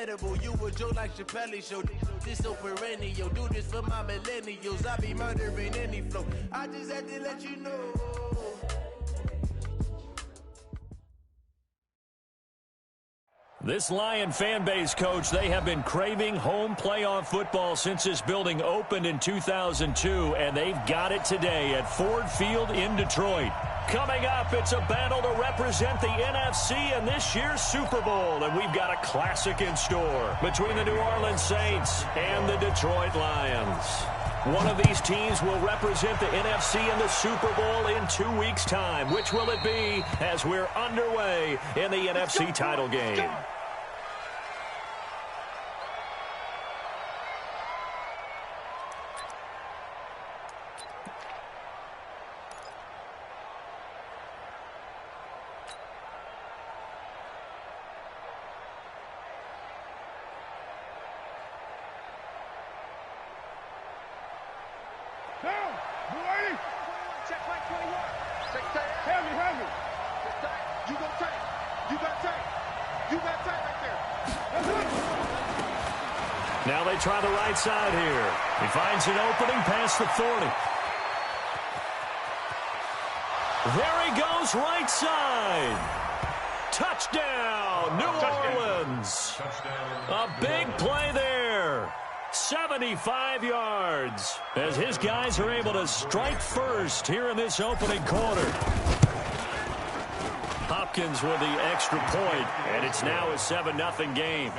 edible. You a joke like Chappelle Show. This so perennial. Do this for my millennials. I be murdering any flow. I just had to let you know. This Lion fan base, Coach, they have been craving home playoff football since this building opened in 2002, and they've got it today at Ford Field in Detroit. Coming up, it's a battle to represent the NFC in this year's Super Bowl, and we've got a classic in store between the New Orleans Saints and the Detroit Lions. One of these teams will represent the NFC in the Super Bowl in 2 weeks' time. Which will it be as we're underway in the NFC title game? Now they try the right side here. He finds an opening past the 40. There he goes, right side. Touchdown, New Orleans. A big play there. 75 yards as his guys are able to strike first here in this opening quarter. Hopkins with the extra point, and it's now a 7-0 game.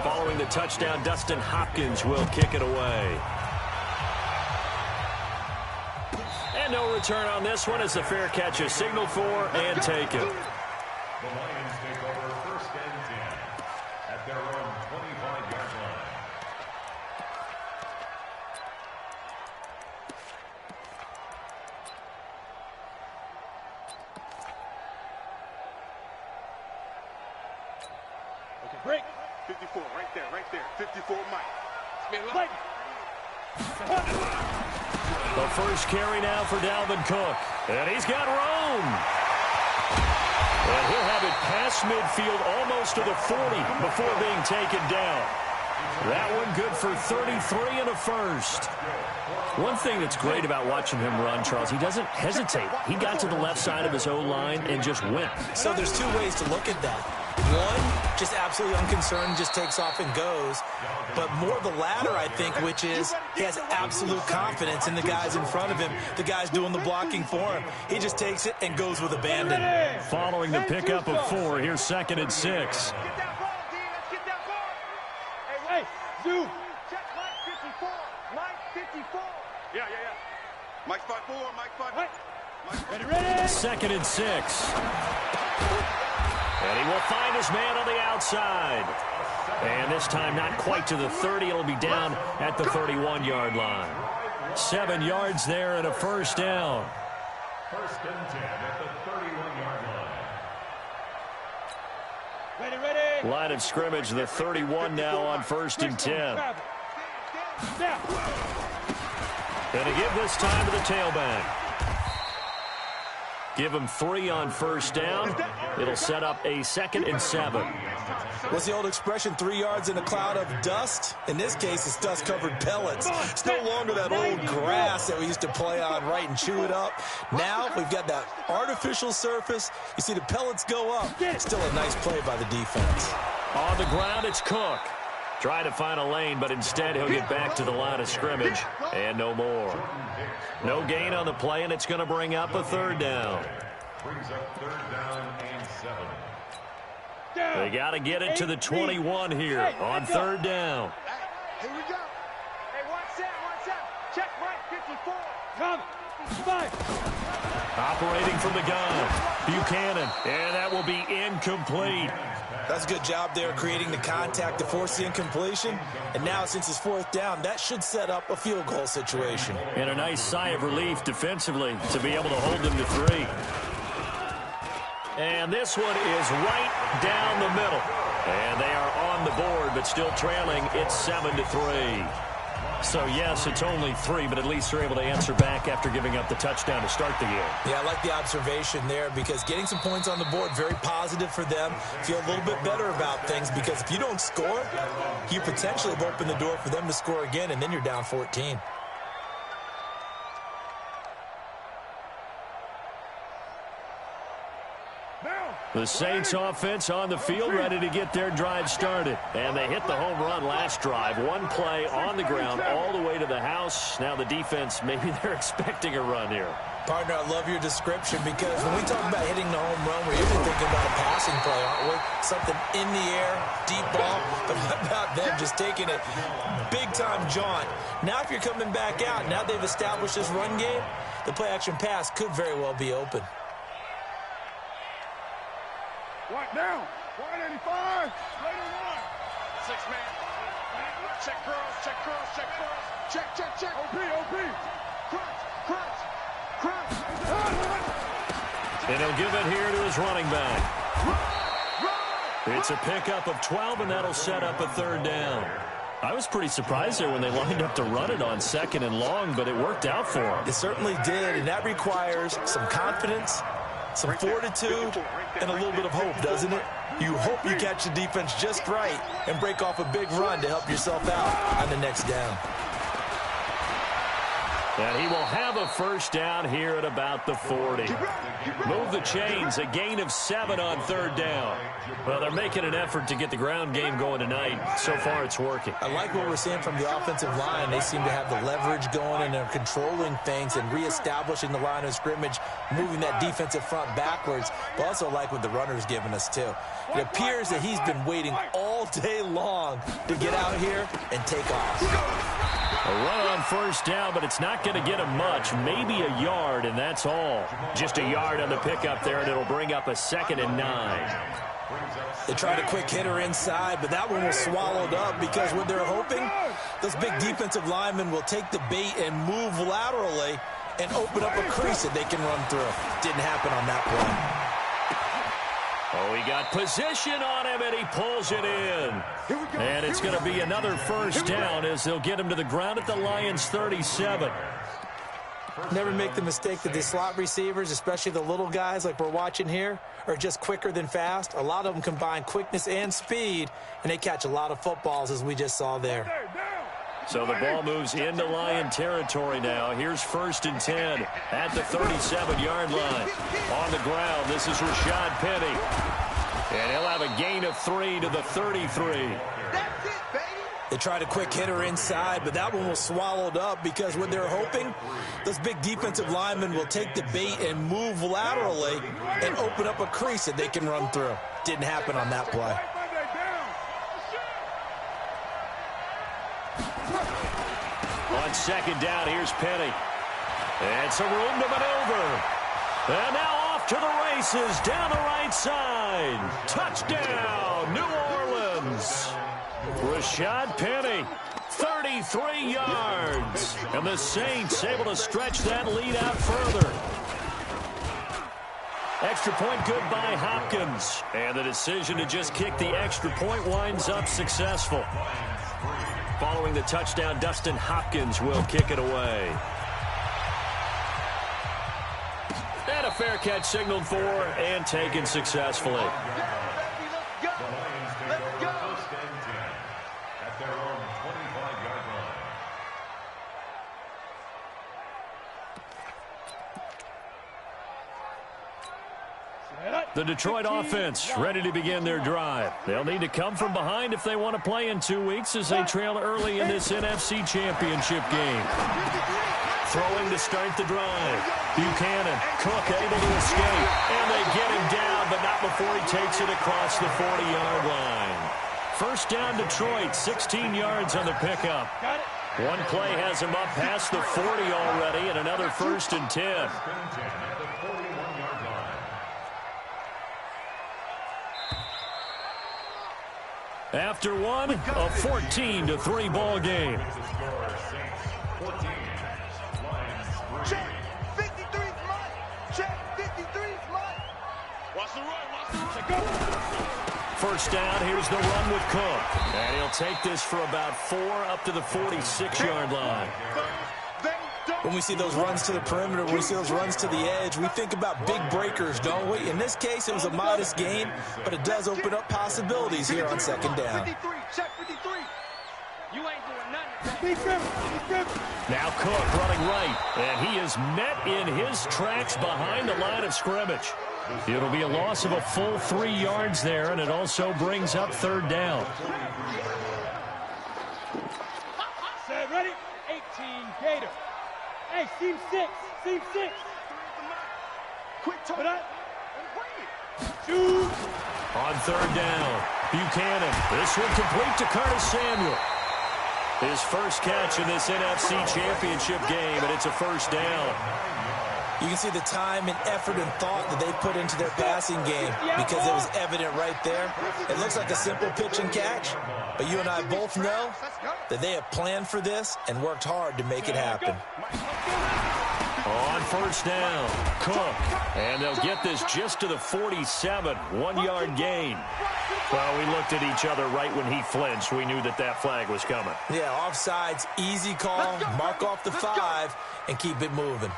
Following the touchdown, Dustin Hopkins will kick it away. And no return on this one as the fair catch is signaled for and taken. The Lions take over first and 10 at their own 25-yard line. Okay, break. 54, right there. 54, Mike. The first carry now for Dalvin Cook. And he's got room. And he'll have it past midfield almost to the 40 before being taken down. That one good for 33 and a first. One thing that's great about watching him run, Charles, he doesn't hesitate. He got to the left side of his O-line and just went. So there's two ways to look at that. One, just absolutely unconcerned, just takes off and goes. But more the latter, I think, which is he has absolute confidence in the guys in front of him, the guys doing the blocking for him. He just takes it and goes with abandon. Following the pickup of 4, here's 2nd and 6. Get that ball, D. Let's get that ball. Hey, Zoo. Check Mike 54. Mike 54. Yeah. Mike 54. Mike 54. Ready. 2nd and 6. And he will find his man on the outside. And this time not quite to the 30. It'll be down at the 31-yard line. 7 yards there and a first down. First and 10 at the 31-yard line. Ready. Line of scrimmage, the 31 now on 1st and 10. And to give this time to the tailback. Give him 3 on first down. It'll set up a 2nd and 7. What's the old expression, 3 yards in a cloud of dust? In this case, it's dust-covered pellets. It's no longer that old grass that we used to play on, right, and chew it up. Now we've got that artificial surface. You see the pellets go up. Still a nice play by the defense. On the ground, it's Cook. Trying to find a lane, but instead he'll get back to the line of scrimmage. And no more. No gain on the play, and it's going to bring up a 3rd down. Brings up 3rd down and 7. They got to get it to the 21 here on 3rd down. Here we go. Hey, watch that. Check Mike 54. Come. 5. Operating from the gun. Buchanan. And that will be incomplete. That's a good job there creating the contact to force the incompletion. And now, since it's 4th down, that should set up a field goal situation. And a nice sigh of relief defensively to be able to hold them to 3. And this one is right down the middle. And they are on the board, but still trailing. It's 7-3. So, yes, it's only 3, but at least they're able to answer back after giving up the touchdown to start the game. Yeah, I like the observation there because getting some points on the board, very positive for them. Feel a little bit better about things because if you don't score, you potentially have opened the door for them to score again, and then you're down 14. The Saints offense on the field, ready to get their drive started. And they hit the home run last drive. One play on the ground all the way to the house. Now the defense, maybe they're expecting a run here. Partner, I love your description because when we talk about hitting the home run, we're usually thinking about a passing play, aren't we? Something in the air, deep ball. But what about them just taking it big-time jaunt? Now if you're coming back out, now they've established this run game, the play-action pass could very well be open. One down. 185. Later one. 6-man. Check girls. Check girls. Check girls. Check. OP. Crunch. And he'll give it here to his running back. It's a pickup of 12, and that'll set up a 3rd down. I was pretty surprised there when they lined up to run it on 2nd and long, but it worked out for him. It certainly did, and that requires some confidence, some fortitude, and a little bit of hope, doesn't it? You hope you catch the defense just right and break off a big run to help yourself out on the next down. And he will have a 1st down here at about the 40. Move the chains, a gain of 7 on 3rd down. Well, they're making an effort to get the ground game going tonight. So far, it's working. I like what we're seeing from the offensive line. They seem to have the leverage going, and they're controlling things and reestablishing the line of scrimmage, moving that defensive front backwards. But also like what the runner's giving us, too. It appears that he's been waiting all day long to get out here and take off. A run on 1st down, but it's not going to get him much. Maybe a yard, and that's all. Just a yard on the pickup there, and it'll bring up a 2nd and 9. They tried a quick hitter inside, but that one was swallowed up because what they're hoping, those big defensive linemen will take the bait and move laterally and open up a crease that they can run through. Didn't happen on that play. Oh, he got position on him, and he pulls it in. And it's going to be another 1st down as they'll get him to the ground at the Lions' 37. Never make the mistake that these slot receivers, especially the little guys like we're watching here, are just quicker than fast. A lot of them combine quickness and speed, and they catch a lot of footballs, as we just saw there. So the ball moves into Lion territory now. Here's 1st and 10 at the 37-yard line. On the ground, this is Rashad Penny. And he'll have a gain of 3 to the 33. That's it, baby. They tried a quick hitter inside, but that one was swallowed up because what they're hoping, those big defensive linemen will take the bait and move laterally and open up a crease that they can run through. Didn't happen on that play. On 2nd down, here's Penny. And some room to maneuver. And now off to the races down the right side. Touchdown, New Orleans. Rashad Penny, 33 yards. And the Saints able to stretch that lead out further. Extra point good by Hopkins. And the decision to just kick the extra point winds up successful. Following the touchdown, Dustin Hopkins will kick it away. And a fair catch signaled for and taken successfully. The Lions take over 1st and 10 at their own 25-yard line. The Detroit offense ready to begin their drive. They'll need to come from behind if they want to play in 2 weeks as they trail early in this NFC Championship game. Throwing to start the drive. Buchanan, Cook able to escape. And they get him down, but not before he takes it across the 40-yard line. 1st down Detroit, 16 yards on the pickup. One play has him up past the 40 already, and another 1st and 10. After one, a 14-3 ball game. Check 53's mine. Check 53's mine. Watch the run. Watch the run. First down, here's the run with Cook. And he'll take this for about 4 up to the 46-yard line. When we see those runs to the perimeter, when we see those runs to the edge, we think about big breakers, don't we? In this case, it was a modest gain, but it does open up possibilities here on second down. You ain't doing nothing. Now Cook running right, and he is met in his tracks behind the line of scrimmage. It'll be a loss of a full 3 yards there, and it also brings up third down. Set, ready? 18, Gator. Hey, seam 6, seam 6. Quick talk. Shoot. On third down, Buchanan. This one complete to Curtis Samuel. His first catch in this NFC Championship game, and it's a first down. You can see the time and effort and thought that they put into their passing game because it was evident right there. It looks like a simple pitch and catch, but you and I both know that they have planned for this and worked hard to make it happen. On first down, Cook. And they'll get this just to the 47, 1-yard gain. Well, we looked at each other right when he flinched. We knew that that flag was coming. Yeah, offsides, easy call, mark off the 5, and keep it moving.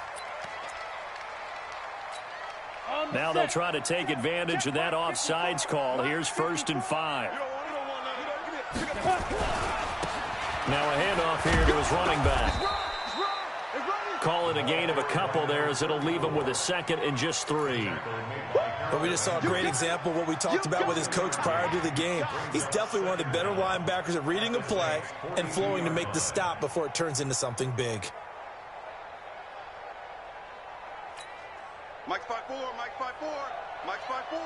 Now they'll try to take advantage of that offsides call. Here's 1st and 5. Now a handoff here to his running back. Call it a gain of a couple there as it'll leave him with a 2nd and just 3. But we just saw a great example of what we talked about with his coach prior to the game. He's definitely one of the better linebackers at reading a play and flowing to make the stop before it turns into something big. Mike's 5-4, Mike's 5-4, Mike's 5-4.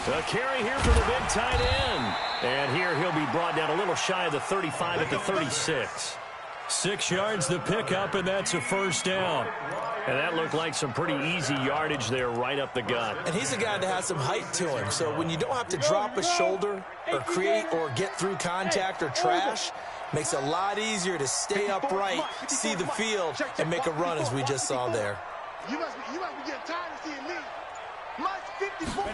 A carry here for the big tight end. And here he'll be brought down a little shy of the 35 at the 36. 6 yards the pickup, and that's a first down. And that looked like some pretty easy yardage there right up the gut. And he's a guy that has some height to him. So when you don't have to drop a shoulder or create or get through contact or trash, makes it a lot easier to stay upright, see the field, and make a run as we just saw there. You must be getting tired of seeing me. Mike's 54.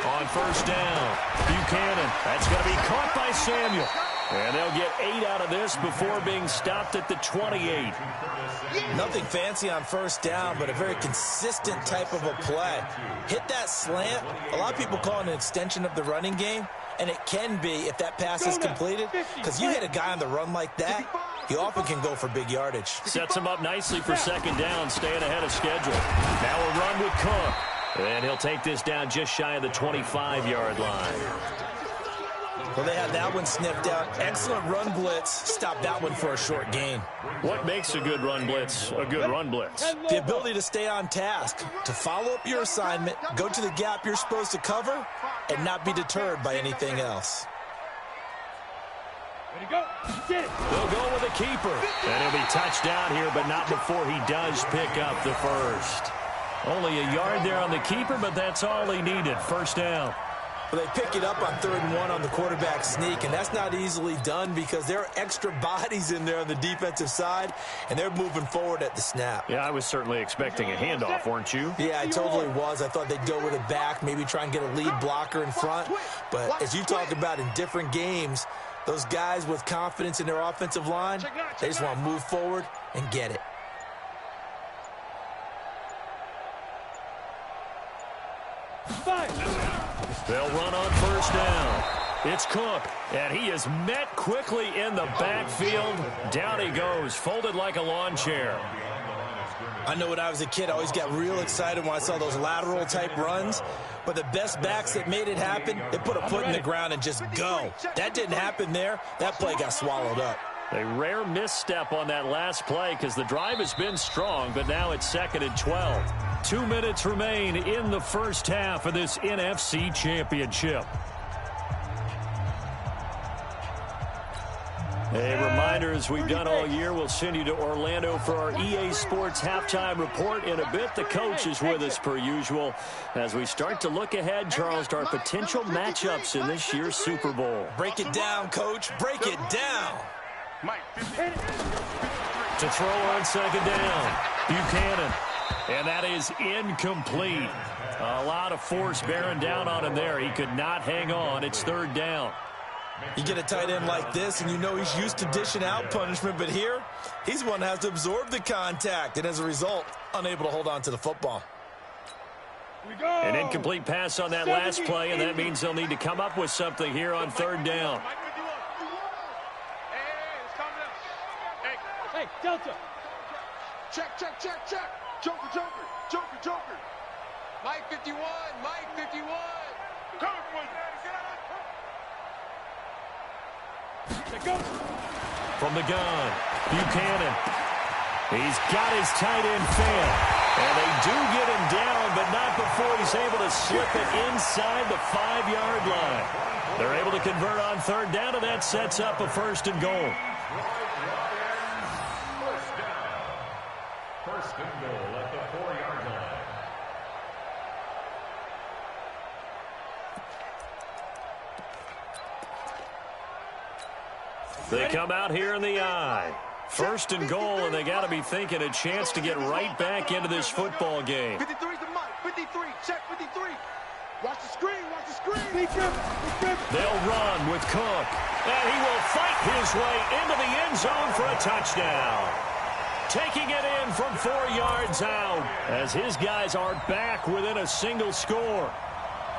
On first down, Buchanan. That's going to be caught by Samuel. And they'll get 8 out of this before being stopped at the 28. Nothing fancy on first down, but a very consistent type of a play. Hit that slant. A lot of people call it an extension of the running game, and it can be if that pass is completed, because you hit a guy on the run like that, he often can go for big yardage. Sets him up nicely for second down, staying ahead of schedule. Now a run with Cook. And he'll take this down just shy of the 25-yard line. Well, they had that one sniffed out. Excellent run blitz. Stop that one for a short gain. What makes a good run blitz a good run blitz? The ability to stay on task, to follow up your assignment, go to the gap you're supposed to cover, and not be deterred by anything else. Ready to go. Get it. They'll go with a keeper. And he'll be touched down here, but not before he does pick up the first. Only a yard there on the keeper, but that's all he needed. First down. Well, they pick it up on 3rd and 1 on the quarterback sneak, and that's not easily done because there are extra bodies in there on the defensive side, and they're moving forward at the snap. Yeah, I was certainly expecting a handoff, weren't you? Yeah, I totally was. I thought they'd go with it back, maybe try and get a lead blocker in front. But as you talk about in different games, those guys with confidence in their offensive line, they just want to move forward and get it. They'll run on first down. It's Cook, and he is met quickly in the backfield. Down he goes, folded like a lawn chair. I know when I was a kid, I always got real excited when I saw those lateral-type runs. But the best backs that made it happen, they put a foot in the ground and just go. That didn't happen there. That play got swallowed up. A rare misstep on that last play because the drive has been strong, but now it's 2nd and 12. 2 minutes remain in the first half of this NFC Championship. A reminder, as we've done all year, we'll send you to Orlando for our EA Sports halftime report. In a bit, the coach is with us per usual as we start to look ahead, Charles, to our potential matchups in this year's Super Bowl. Break it down, Coach. Break it down. To throw on second down, Buchanan. And that is incomplete. A lot of force bearing down on him there. He could not hang on. It's third down. You get a tight end like this, and you know he's used to dishing out punishment, but here, he's one that has to absorb the contact, and as a result, unable to hold on to the football. An incomplete pass on that last play, and that means they'll need to come up with something here on third down. Hey, Delta. Check. Joker. Mike 51. From the gun, Buchanan. He's got his tight end fan. And they do get him down, but not before he's able to slip it inside the 5-yard line. They're able to convert on third down, and that sets up a first and goal. First and goal at the 4-yard line. They come out here in the I. First and goal, and they got to be thinking a chance to get right back into this football game. 53 to Mike. 53. Check 53. Watch the screen. They'll run with Cook, and he will fight his way into the end zone for a touchdown. Taking it in from 4 yards out as his guys are back within a single score.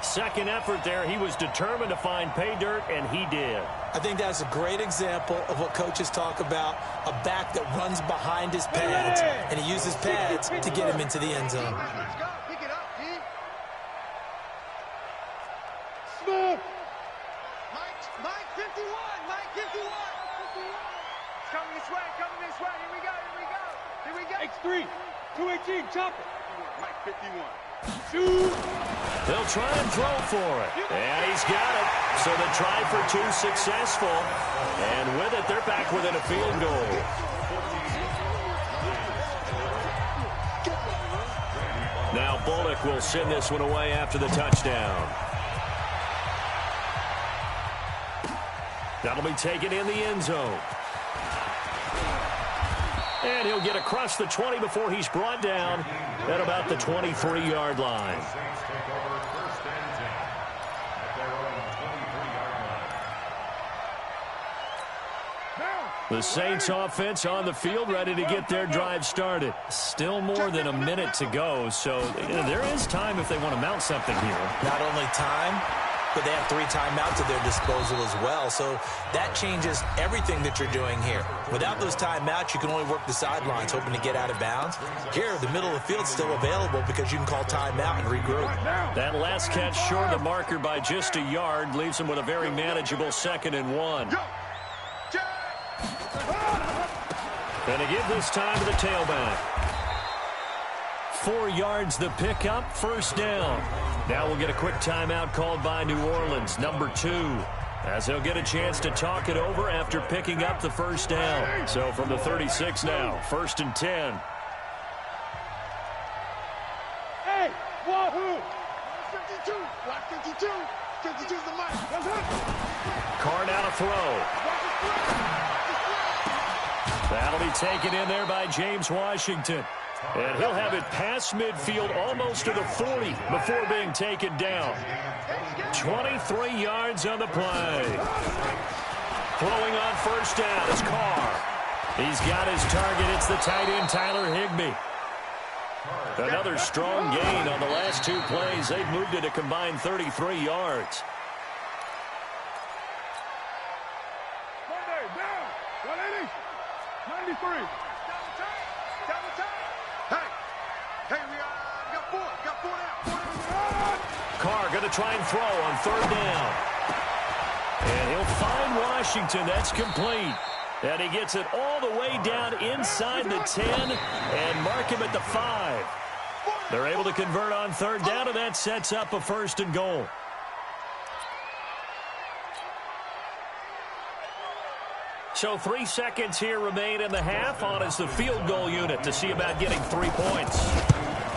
Second effort there, he was determined to find pay dirt, and he did. I think that's a great example of what coaches talk about, a back that runs behind his pads, and he uses pads to get him into the end zone. Let's go. Pick it up, D. Smooth. Mike 51. It's coming this way. Here we go. X3. 218. Chopper. Mike 51. Shoot. They'll try and throw for it. And he's got it. So the try for 2 successful. And with it, they're back within a field goal. Now Bullock will send this one away after the touchdown. That'll be taken in the end zone. And he'll get across the 20 before he's brought down at about the 23-yard line. The Saints offense on the field ready to get their drive started. Still more than a minute to go, so there is time if they want to mount something here. Not only time, but they have 3 timeouts at their disposal as well. So that changes everything that you're doing here. Without those timeouts, you can only work the sidelines, hoping to get out of bounds. Here, the middle of the field's still available because you can call timeout and regroup. That last catch short of the marker by just a yard leaves them with a very manageable 2nd and 1. And to give this time to the tailback. 4 yards the pickup, first down. Now we'll get a quick timeout called by New Orleans, number 2, as they'll get a chance to talk it over after picking up the first down. So from the 36 now, 1st and 10. Hey, wahoo! 52. Watch 52. 52's the Mike. Carr now to throw. That'll be taken in there by James Washington. And he'll have it past midfield almost to the 40 before being taken down. 23 yards on the play. Throwing on first down is Carr. He's got his target. It's the tight end, Tyler Higbee. Another strong gain on the last 2 plays. They've moved it a combined 33 yards. Monday, down. 180. 93. Hey, we got 4. Got 4 now. Carr going to try and throw on third down. And he'll find Washington. That's complete. And he gets it all the way down inside the 10 and mark him at the 5. They're able to convert on third down, and that sets up a 1st and goal. So 3 seconds here remain in the half. On is the field goal unit to see about getting 3 points.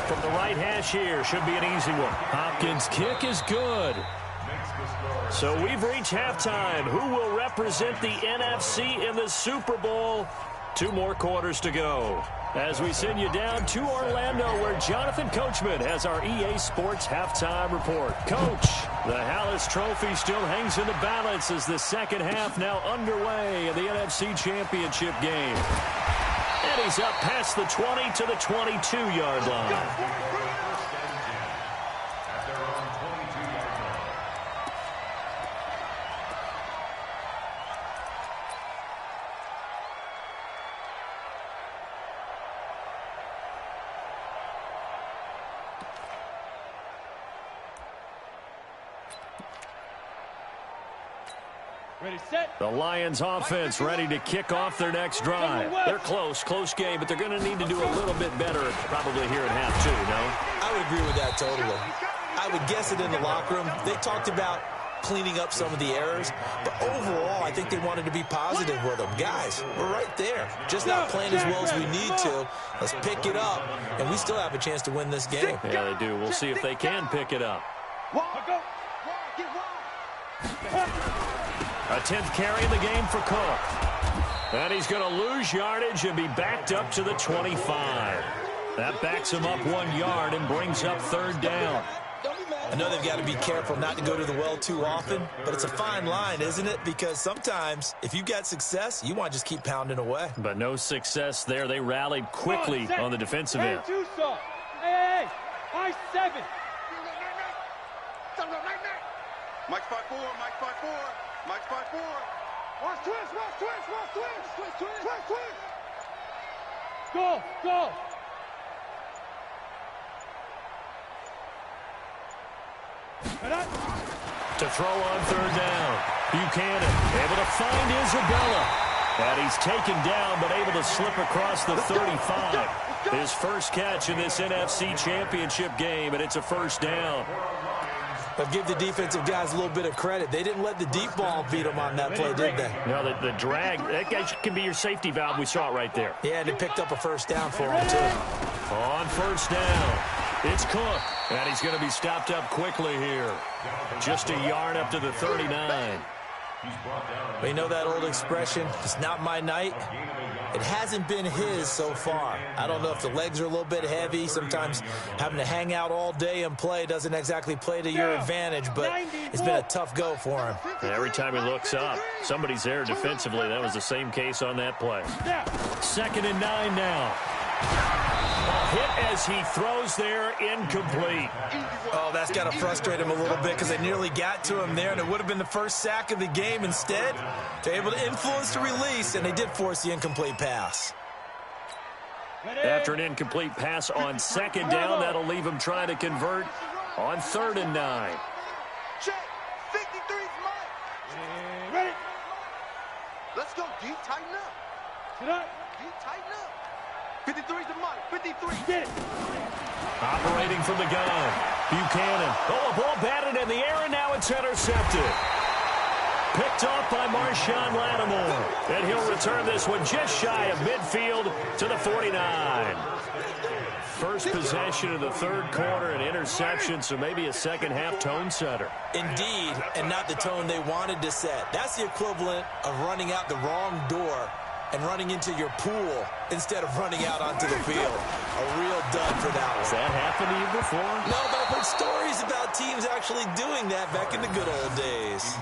From the right hash here, should be an easy one. Hopkins' kick is good. So we've reached halftime. Who will represent the NFC in the Super Bowl? 2 more quarters to go. As we send you down to Orlando, where Jonathan Coachman has our EA Sports halftime report. Coach, the Hallis Trophy still hangs in the balance as the second half now underway in the NFC Championship game. And he's up past the 20 to the 22-yard line. Ready, set. The Lions offense ready to kick off their next drive. They're close game, but they're going to need to do a little bit better probably here in half two, no? I would agree with that totally. I would guess it in the locker room. They talked about cleaning up some of the errors, but overall, I think they wanted to be positive with them. Guys, we're right there. Just not playing as well as we need to. Let's pick it up, and we still have a chance to win this game. Yeah, they do. We'll see if they can pick it up. A 10th carry in the game for Cook. And he's going to lose yardage and be backed up to the 25. That backs him up 1 yard and brings up third down. I know they've got to be careful not to go to the well too often, but it's a fine line, isn't it? Because sometimes, if you've got success, you want to just keep pounding away. But no success there. They rallied quickly on the defensive end. Hey, high 7. Mike's 5-4, Mike's 5-4, Mike's 5-4. Watch twist. Go. To throw on third down. Buchanan able to find Isabella. And he's taken down, but able to slip across the 35. His first catch in this NFC Championship game, and it's a first down. But give the defensive guys a little bit of credit. They didn't let the deep ball beat them on that play, did they? No, the drag, that guy can be your safety valve. We saw it right there. Yeah, and it picked up a first down for him, too. On first down, it's Cook. And he's going to be stopped up quickly here. Just a yard up to the 39. But you know that old expression, it's not my night? It hasn't been his so far. I don't know if the legs are a little bit heavy. Sometimes having to hang out all day and play doesn't exactly play to your advantage, but it's been a tough go for him. Every time he looks up, somebody's there defensively. That was the same case on that play. 2nd and 9 now. Hit as he throws there, incomplete. Oh, that's got to frustrate him a little bit because they nearly got to him there, and it would have been the first sack of the game. Instead, they're able to influence the release, and they did force the incomplete pass. After an incomplete pass on 2nd down, that'll leave him trying to convert on 3rd and 9. Check. 53's Mike. Ready. Let's go, D. Tighten up. Sit up. D. Tighten up. 53's the Mike. 53. Get it. Operating from the gun. Buchanan. Oh, a ball batted in the air, and now it's intercepted. Picked off by Marshawn Lattimore. And he'll return this one just shy of midfield to the 49. First possession of the 3rd quarter, an interception, so maybe a second-half tone setter. Indeed, and not the tone they wanted to set. That's the equivalent of running out the wrong door and running into your pool instead of running out onto the field. A real dud for that one. Has that happened to you before? No, but I've heard stories about teams actually doing that back in the good old days.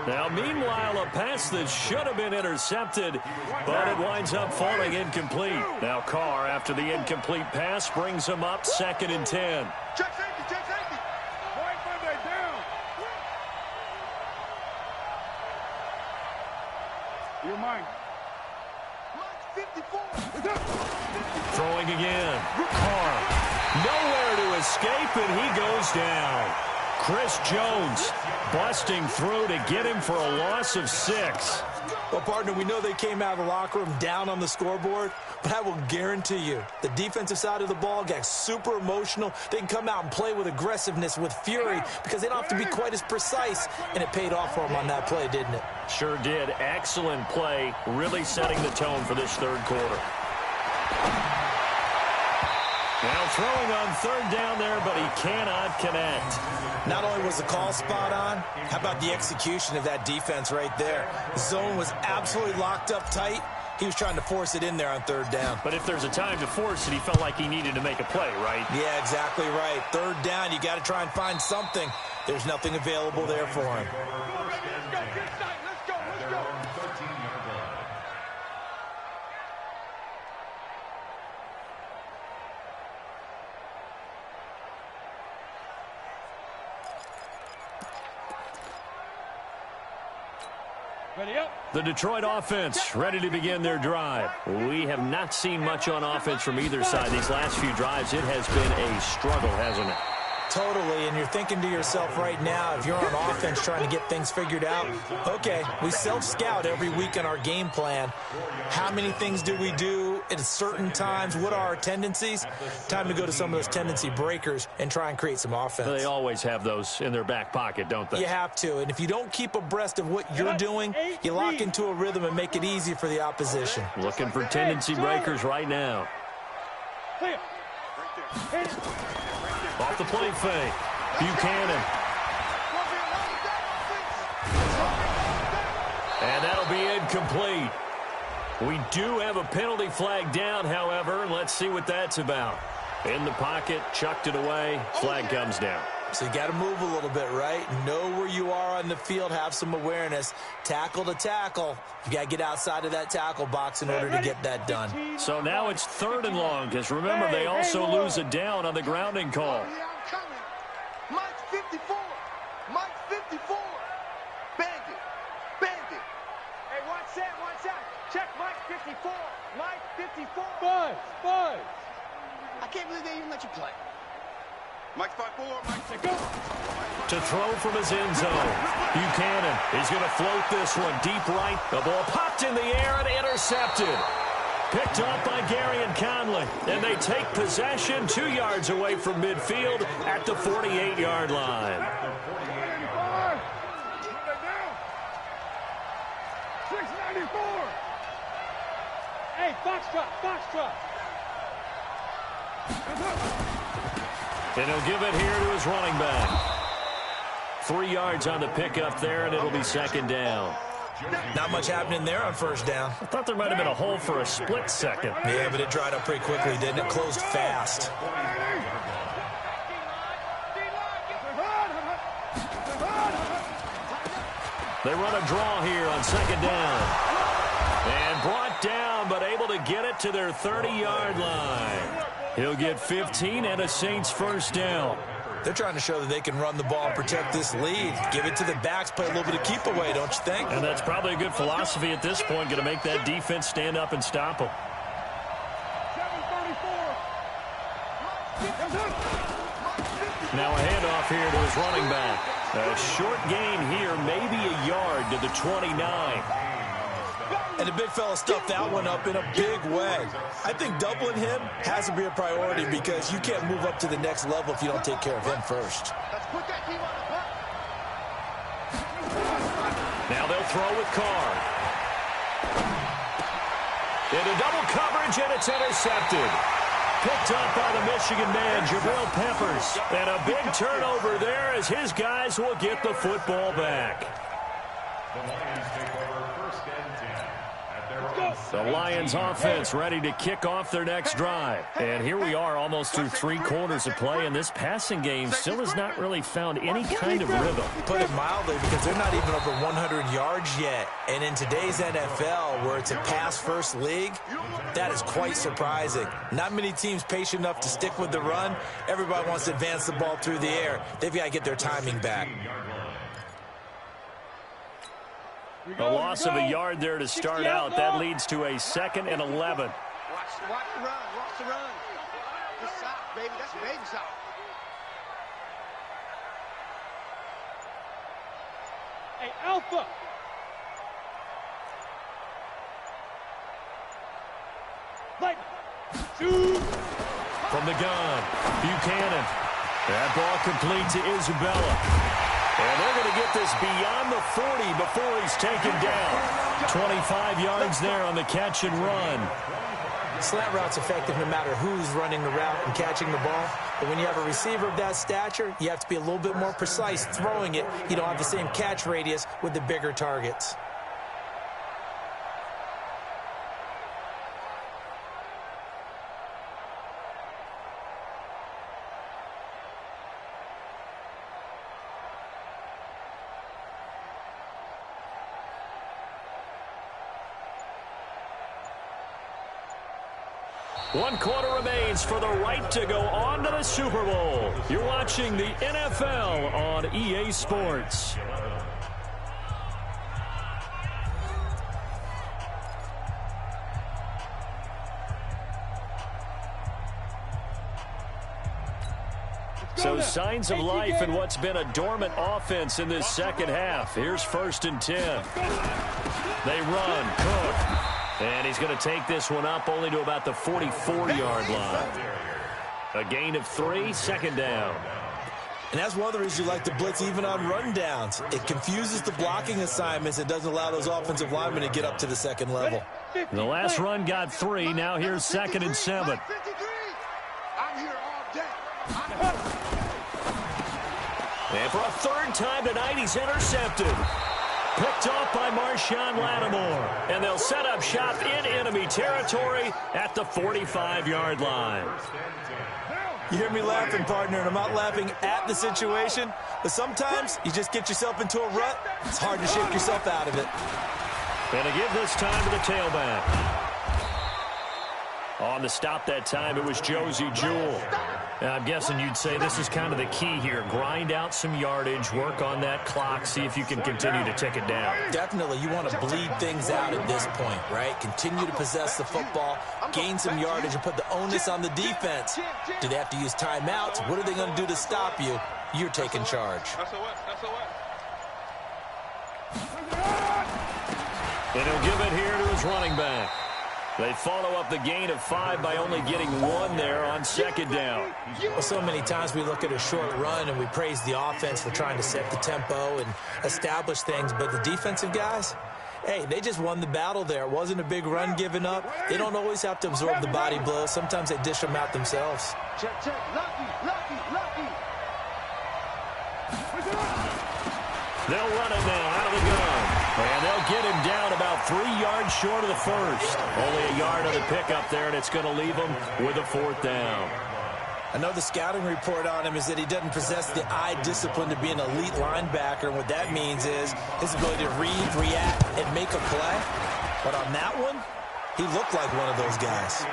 Now, meanwhile, a pass that should have been intercepted, but it winds up falling incomplete. Now, Carr, after the incomplete pass, brings him up 2nd and 10. Check safety, check safety. Right Monday down. You're mine. 54. Throwing again. Carr, nowhere to escape, and he goes down. Chris Jones busting through to get him for a loss of 6. Well, partner, we know they came out of the locker room down on the scoreboard, but I will guarantee you the defensive side of the ball got super emotional. They can come out and play with aggressiveness, with fury, because they don't have to be quite as precise, and it paid off for them on that play, didn't it? Sure did. Excellent play, really setting the tone for this 3rd quarter. Now throwing on 3rd down there, but he cannot connect. Not only was the call spot on, how about the execution of that defense right there? The zone was absolutely locked up tight. He was trying to force it in there on third down. But if there's a time to force it, he felt like he needed to make a play, right? Yeah, exactly right. Third down, you got to try and find something. There's nothing available there for him. The Detroit offense ready to begin their drive. We have not seen much on offense from either side these last few drives. It has been a struggle, hasn't it? Totally, and you're thinking to yourself right now, if you're on offense trying to get things figured out, okay, we self-scout every week on our game plan. How many things do we do at certain times? What are our tendencies? Time to go to some of those tendency breakers and try and create some offense. They always have those in their back pocket, don't they? You have to, and if you don't keep abreast of what you're doing, you lock into a rhythm and make it easy for the opposition. Looking for tendency breakers right now. Off the play fake. Buchanan. And that'll be incomplete. We do have a penalty flag down, however. Let's see what that's about. In the pocket, chucked it away. Flag comes down. So you got to move a little bit, right? Know where you are on the field. Have some awareness. Tackle to tackle. You got to get outside of that tackle box in order to get that done. So now it's 3rd and long, because remember, they also lose a down on the grounding call. Mike 54. Mike 54. Bandit. Bandit. Hey, watch that, watch that. Check Mike 54. Mike 54. Buzz. I can't believe they even let you play. Mike's 5-4. Mike, Go. To throw from his end zone. Buchanan is going to float this one deep right. The ball popped in the air and intercepted. Picked up by Gary and Conley. And they take possession 2 yards away from midfield at the 48-yard line. 694. Hey, Foxtrot. And he'll give it here to his running back. 3 yards on the pickup there, and it'll be 2nd down. Not much happening there on 1st down. I thought there might have been a hole for a split second. Yeah, but it dried up pretty quickly, didn't it? Closed fast. They run a draw here on 2nd down. And brought down, but able to get it to their 30-yard line. He'll get 15 and a Saints 1st down. They're trying to show that they can run the ball and protect this lead. Give it to the backs, play a little bit of keep away, don't you think? And that's probably a good philosophy at this point, going to make that defense stand up and stop them. 734. Now a handoff here to his running back. A short gain here, maybe a yard to the 29. And the big fella stuffed that one up in a big way. I think doubling him has to be a priority because you can't move up to the next level if you don't take care of him first. let's put that team on the clock. Now they'll throw with Carr. Into double coverage, and it's intercepted. Picked up by the Michigan man, Jabril Peppers. And a big turnover there as his guys will get the football back. The Lions take over 1st and 10 at their own. The Lions offense ready to kick off their next drive. And here we are almost through 3 quarters of play, and this passing game still has not really found any kind of rhythm. Put it mildly, because they're not even over 100 yards yet. And in today's NFL, where it's a pass-first league, that is quite surprising. Not many teams patient enough to stick with the run. Everybody wants to advance the ball through the air. They've got to get their timing back. A loss of a yard there to start out. That leads to a 2nd and 11. Watch the run. Watch the run. Just stop, baby. That's baby stop. Hey, Alpha. Shoot. From the gun, Buchanan. That ball complete to Isabella. And they're going to get this beyond the 40 before he's taken down. 25 yards there on the catch and run. Slant route's effective no matter who's running the route and catching the ball. But when you have a receiver of that stature, you have to be a little bit more precise throwing it. You don't have the same catch radius with the bigger targets. 1 quarter remains for the right to go on to the Super Bowl. You're watching the NFL on EA Sports. So signs of life in what's been a dormant offense in this second half. Here's 1st and 10. They run. Cook. And he's going to take this one up only to about the 44-yard line. A gain of 3, 2nd down. And that's one of the reasons you like to blitz even on run downs. It confuses the blocking assignments. It doesn't allow those offensive linemen to get up to the second level. The last run got 3. Now here's 2nd and 7. I'm here all day. And for a 3rd time tonight, he's intercepted. Picked off by Marshawn Lattimore. And they'll set up shop in enemy territory at the 45-yard line. You hear me laughing, partner, and I'm not laughing at the situation, but sometimes you just get yourself into a rut. It's hard to shake yourself out of it. And to give this time to the tailback. On the stop that time, it was Josie Jewell. Now, I'm guessing you'd say this is kind of the key here. Grind out some yardage, work on that clock, see if you can continue to tick it down. Definitely. You want to bleed things out at this point, right? Continue to possess the football, gain some yardage, and put the onus on the defense. Do they have to use timeouts? What are they going to do to stop you? You're taking charge. And he'll give it here to his running back. They follow up the gain of 5 by only getting 1 there on 2nd down. Well, so many times we look at a short run and we praise the offense for trying to set the tempo and establish things, but the defensive guys, hey, they just won the battle there. It wasn't a big run given up. They don't always have to absorb the body blows. Sometimes they dish them out themselves. Check. Lucky. They'll run it now out of the gun. And they'll get him down about 3 yards short of the first. Only a yard on the pickup there, and it's going to leave him with a 4th down. I know the scouting report on him is that he doesn't possess the eye discipline to be an elite linebacker. And what that means is his ability to read, react, and make a play. But on that one, he looked like one of those guys.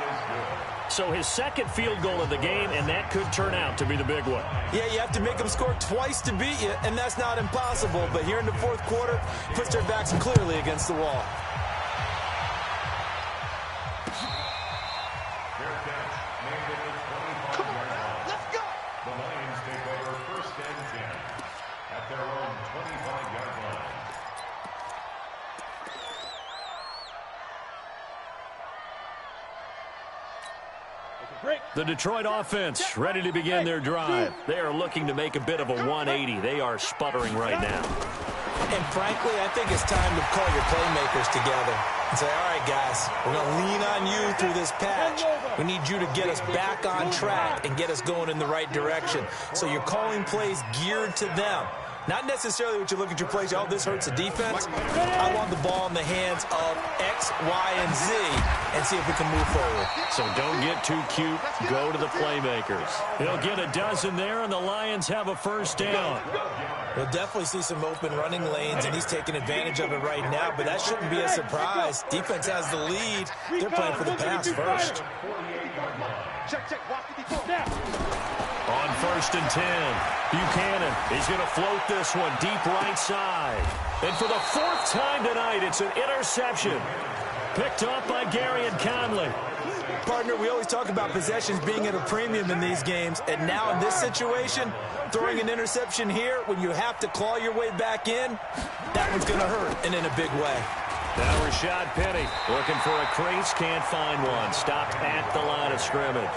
So his 2nd field goal of the game, and that could turn out to be the big one. Yeah, you have to make them score twice to beat you, and that's not impossible. But here in the 4th quarter, puts their backs clearly against the wall. Come on, let's go. The Lions take over 1st and 10 at their own 25-yard line. The Detroit offense ready to begin their drive. They are looking to make a bit of a 180. They are sputtering right now. And frankly, I think it's time to call your playmakers together and say, all right, guys, we're going to lean on you through this patch. We need you to get us back on track and get us going in the right direction. So you're calling plays geared to them. Not necessarily what you look at your plays, oh, this hurts the defense. I want the ball in the hands of X, Y, and Z and see if we can move forward. So don't get too cute. Go to the playmakers. He'll get a dozen there, and the Lions have a 1st down. We'll definitely see some open running lanes, and he's taking advantage of it right now, but that shouldn't be a surprise. Defense has the lead. They're playing for the pass first. Check. Watch the before. On 1st and 10, Buchanan, he's going to float this one deep right side. And for the 4th time tonight, it's an interception. Picked off by Gary and Conley. Partner, we always talk about possessions being at a premium in these games, and now in this situation, throwing an interception here when you have to claw your way back in, that one's going to hurt, and in a big way. Now Rashad Penny looking for a crease, can't find one. Stopped at the line of scrimmage.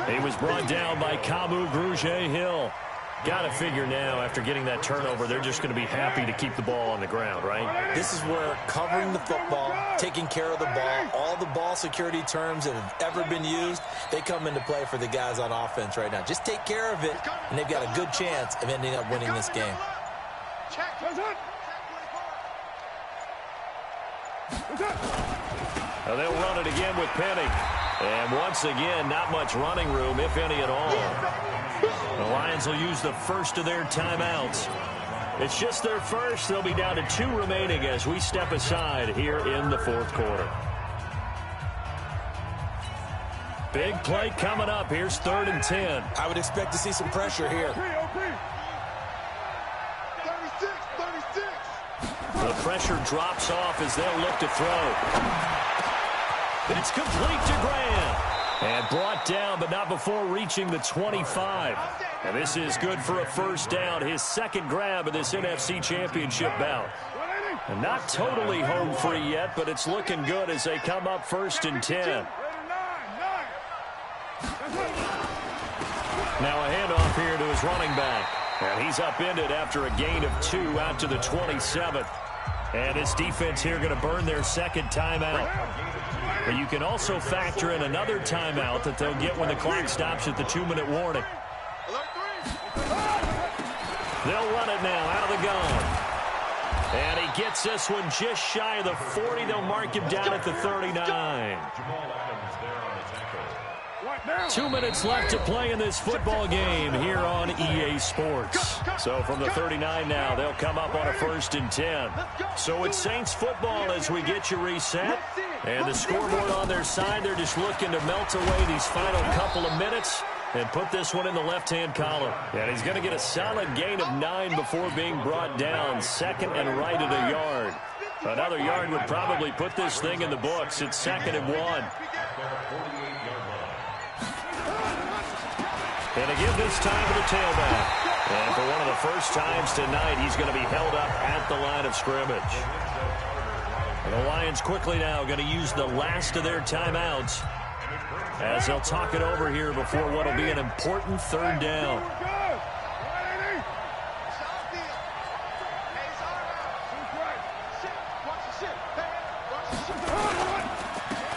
He was brought down by Kamu Grugier-Hill. Got to figure now, after getting that turnover, they're just going to be happy to keep the ball on the ground, right? This is where covering the football, taking care of the ball, all the ball security terms that have ever been used, they come into play for the guys on offense right now. Just take care of it, and they've got a good chance of ending up winning this game. Now they'll run it again with Penny. And once again, not much running room, if any at all. The Lions will use the first of their timeouts. It's just their first. They'll be down to 2 remaining as we step aside here in the 4th quarter. Big play coming up. Here's 3rd and 10. I would expect to see some pressure here. 36, 36. The pressure drops off as they'll look to throw. It's complete to Graham. And brought down, but not before reaching the 25. And this is good for a first down. His second grab of this NFC Championship bout. And not totally home free yet, but it's looking good as they come up 1st and 10. Now a handoff here to his running back. And he's upended after a gain of 2 out to the 27. And his defense here going to burn their second timeout. But you can also factor in another timeout that they'll get when the clock stops at the 2-minute warning. They'll run it now out of the gun. And he gets this one just shy of the 40. They'll mark him down at the 39. 2 minutes left to play in this football game here on EA Sports. So from the 39 now, they'll come up on a 1st and 10. So it's Saints football as we get you reset. And the scoreboard on their side, they're just looking to melt away these final couple of minutes and put this one in the left-hand column. And he's going to get a solid gain of 9 before being brought down. 2nd and right at a yard. Another yard would probably put this thing in the books. It's 2nd and 1. And again this time to the tailback. And for one of the first times tonight, he's going to be held up at the line of scrimmage. And the Lions quickly now going to use the last of their timeouts as they'll talk it over here before what will be an important 3rd down.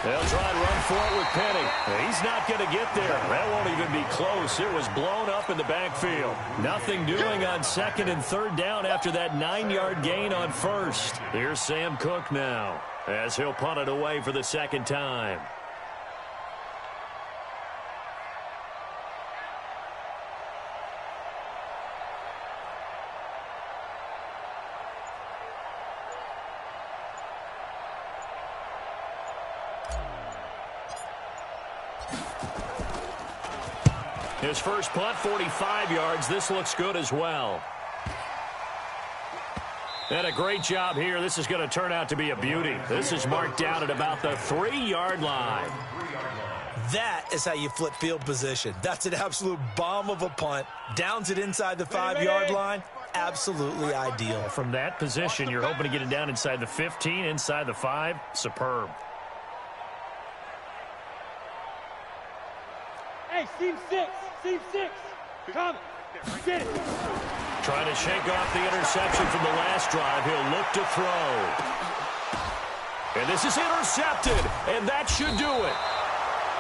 They'll try and run for it with Penny. He's not going to get there. That won't even be close. It was blown up in the backfield. Nothing doing on 2nd and 3rd down after that 9-yard gain on 1st. Here's Sam Cook now as he'll punt it away for the 2nd time. His first punt, 45 yards. This looks good as well. And a great job here. This is going to turn out to be a beauty. This is marked down at about the 3-yard line. That is how you flip field position. That's an absolute bomb of a punt. Downs it inside the 5-yard line. Absolutely ideal. From that position, you're hoping to get it down inside the 15, inside the 5. Superb. Hey, seam 6. Seam 6. Come. Get it. Trying to shake off the interception from the last drive. He'll look to throw. And this is intercepted. And that should do it.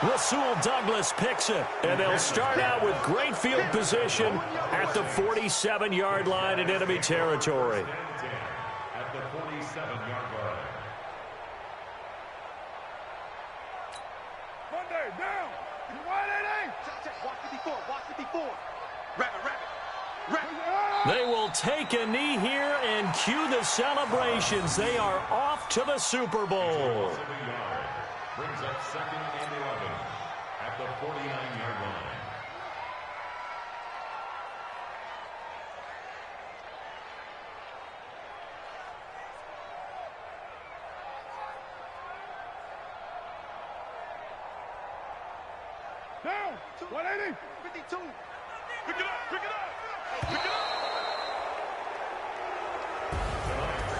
Rasul Douglas picks it. And they'll start out with great field position at the 47-yard line in enemy territory. At the 47-yard line. Monday, down. Watch it before. Rabbit. They will take a knee here and cue the celebrations. They are off to the Super Bowl. Brings up 2nd and 11 at the 49-yard line. Down. 180. 52. Pick it up.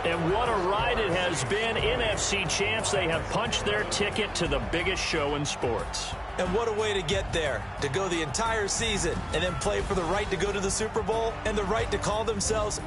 And what a ride it has been. NFC champs, they have punched their ticket to the biggest show in sports. And what a way to get there, to go the entire season and then play for the right to go to the Super Bowl and the right to call themselves